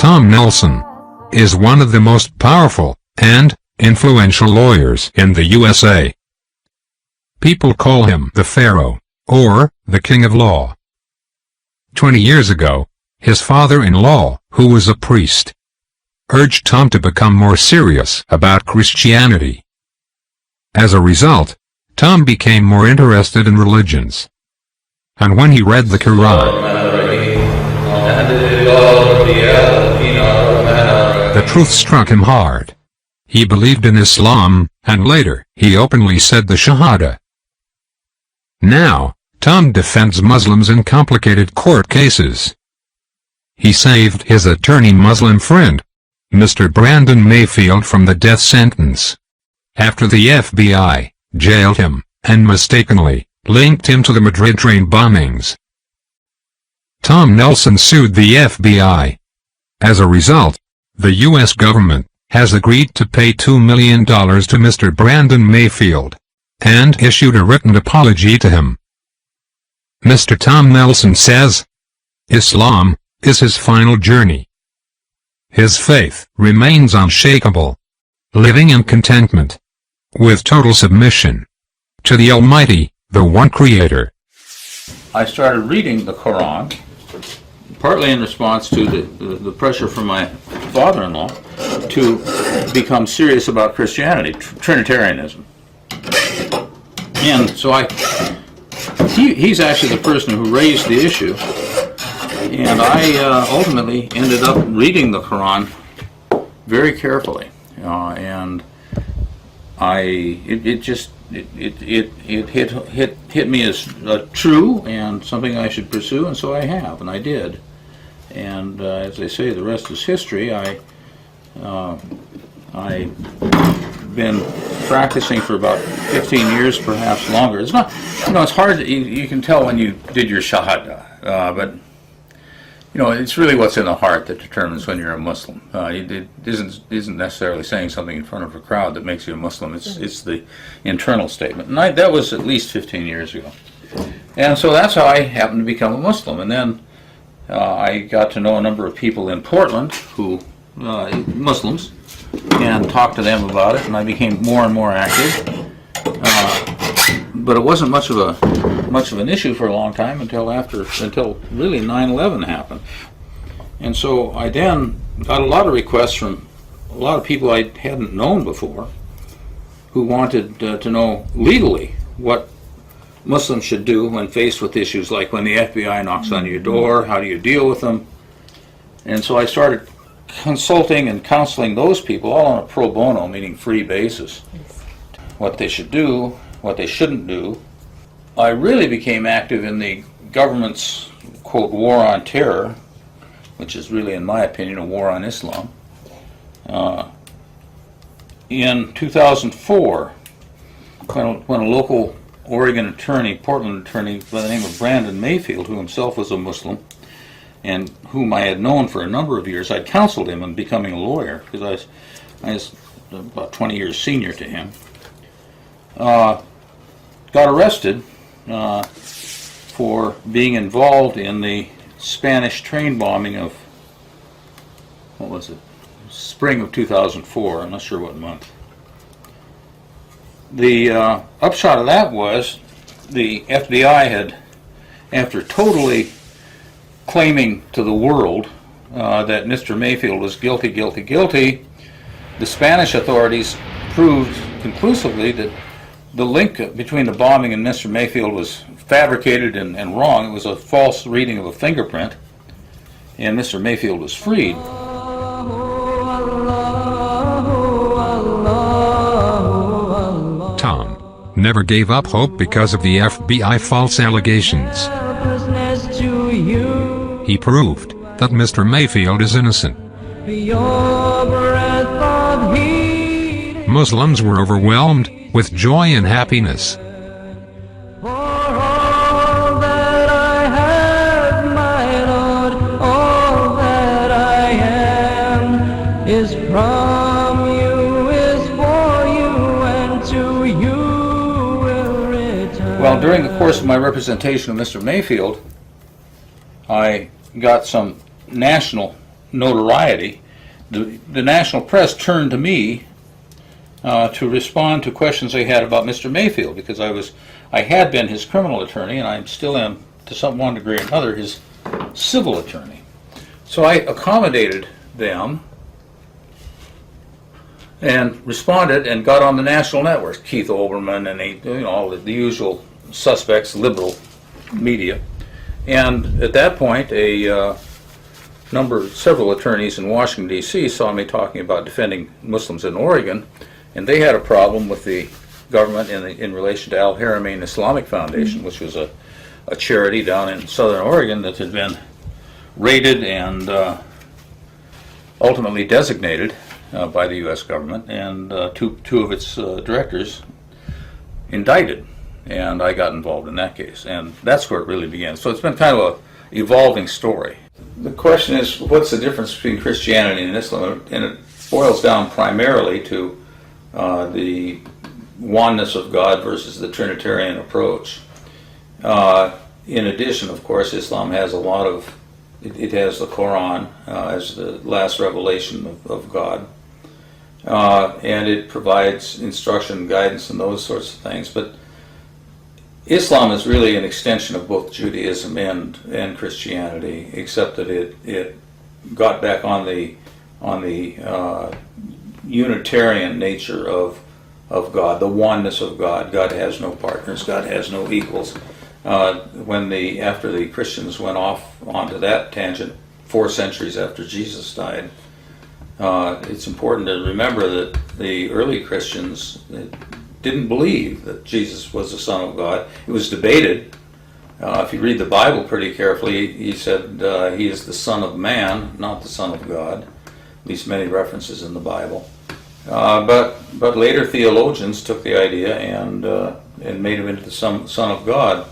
Tom Nelson is one of the most powerful and influential lawyers in the USA. People call him the Pharaoh, or the King of Law. 20 years ago, his father-in-law, who was a priest, urged Tom to become more serious about Christianity. As a result, Tom became more interested in religions. And when he read the Quran, the truth struck him hard. He believed in Islam, and later, he openly said the Shahada. Now, Tom defends Muslims in complicated court cases. He saved his attorney Muslim friend, Mr. Brandon Mayfield, from the death sentence after the FBI jailed him and mistakenly linked him to the Madrid train bombings. Tom Nelson sued the FBI. As a result, the U.S. government has agreed to pay $2 million to Mr. Brandon Mayfield and issued a written apology to him. Mr. Tom Nelson says Islam is his final journey. His faith remains unshakable, living in contentment, with total submission to the Almighty, the One Creator. I started reading the Quran, partly in response to the pressure from my father-in-law to become serious about Christianity, Trinitarianism. And so he's actually the person who raised the issue, and I ultimately ended up reading the Quran very carefully, and it hit me as true and something I should pursue, and so I have, and I did. And as they say, the rest is history. I've been practicing for about 15 years, perhaps longer. It's not, it's hard. You can tell when you did your shahada, but it's really what's in the heart that determines when you're a Muslim. It isn't necessarily saying something in front of a crowd that makes you a Muslim. It's the internal statement. And that was at least 15 years ago. And so that's how I happened to become a Muslim. And then I got to know a number of people in Portland who Muslims, and talked to them about it, and I became more and more active. But it wasn't much of an issue for a long time until really 9/11 happened. And so I then got a lot of requests from a lot of people I hadn't known before, who wanted to know legally what Muslims should do when faced with issues like when the FBI knocks on your door, how do you deal with them? And so I started consulting and counseling those people, all on a pro bono, meaning free basis, what they should do, what they shouldn't do. I really became active in the government's, quote, war on terror, which is really, in my opinion, a war on Islam. In 2004, when a local Oregon attorney, Portland attorney by the name of Brandon Mayfield, who himself was a Muslim, and whom I had known for a number of years, I'd counseled him in becoming a lawyer, because I was about 20 years senior to him, got arrested for being involved in the Spanish train bombing of, spring of 2004, I'm not sure what month. The upshot of that was the FBI had, after totally claiming to the world that Mr. Mayfield was guilty, the Spanish authorities proved conclusively that the link between the bombing and Mr. Mayfield was fabricated and wrong. It was a false reading of a fingerprint, and Mr. Mayfield was freed. Tom never gave up hope because of the FBI false allegations. He proved that Mr. Mayfield is innocent. Muslims were overwhelmed with joy and happiness. Well, during the course of my representation of Mr. Mayfield, I got some national notoriety, the national press turned to me to respond to questions they had about Mr. Mayfield, because I had been his criminal attorney, and I still am, to some one degree or another, his civil attorney. So I accommodated them and responded and got on the national networks, Keith Olbermann and all the usual suspects, liberal media. And at that point, several attorneys in Washington, D.C. saw me talking about defending Muslims in Oregon, and they had a problem with the government in relation to Al Haramain Islamic Foundation, which was a charity down in southern Oregon that had been raided and ultimately designated by the U.S. government, and two of its directors indicted. And I got involved in that case, and that's where it really began. So it's been kind of an evolving story. The question is, what's the difference between Christianity and Islam? And it boils down primarily to the oneness of God versus the Trinitarian approach. In addition, of course, Islam has a lot of, it has the Quran as the last revelation of God. And it provides instruction, guidance, and those sorts of things. But Islam is really an extension of both Judaism and Christianity, except that it got back on the Unitarian nature of God, the oneness of God. God has no partners. God has no equals. After the Christians went off onto that tangent 4 centuries after Jesus died, it's important to remember that the early Christians didn't believe that Jesus was the Son of God. It was debated. If you read the Bible pretty carefully, he said he is the Son of Man, not the Son of God. At least many references in the Bible. But later theologians took the idea and made him into the Son of God.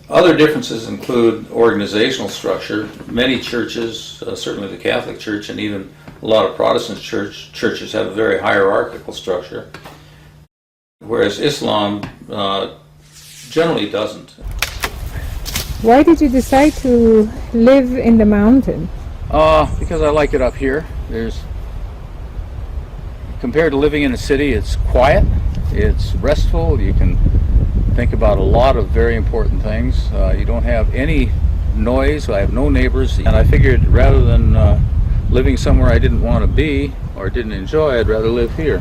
Other differences include organizational structure. Many churches, certainly the Catholic Church and even a lot of Protestant churches have a very hierarchical structure, whereas Islam generally doesn't. Why did you decide to live in the mountain? Because I like it up here. Compared to living in a city, it's quiet, it's restful, you can think about a lot of very important things. You don't have any noise, I have no neighbors, and I figured rather than living somewhere I didn't want to be or didn't enjoy, I'd rather live here.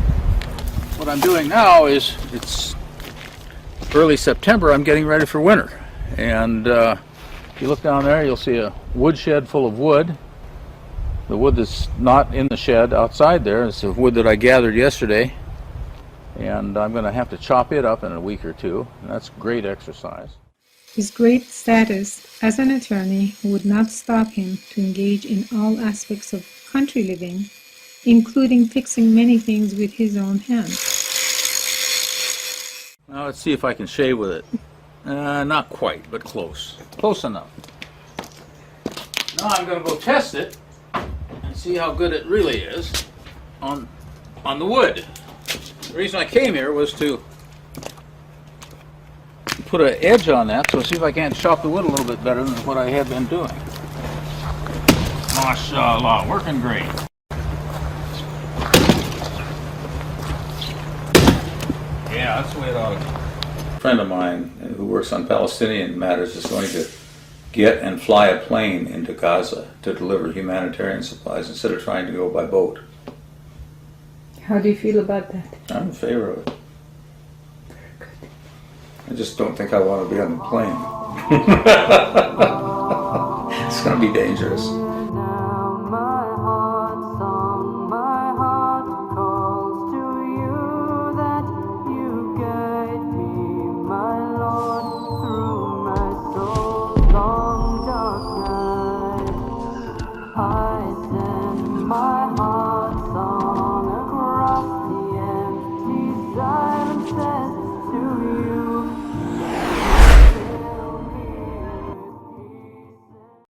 What I'm doing now is, it's early September, I'm getting ready for winter. And if you look down there, you'll see a woodshed full of wood. The wood that's not in the shed outside there is the wood that I gathered yesterday. And I'm going to have to chop it up in a week or two. And that's great exercise. His great status as an attorney would not stop him to engage in all aspects of country living, including fixing many things with his own hands. Now let's see if I can shave with it. Not quite, but close. Close enough. Now I'm going to go test it and see how good it really is on the wood. The reason I came here was to put an edge on that, so see if I can't chop the wood a little bit better than what I had been doing. MashaAllah, working great. Yeah, that's the way it ought to be. A friend of mine who works on Palestinian matters is going to get and fly a plane into Gaza to deliver humanitarian supplies instead of trying to go by boat. How do you feel about that? I'm in favor of it. I just don't think I want to be on the plane. It's going to be dangerous. I send my heart.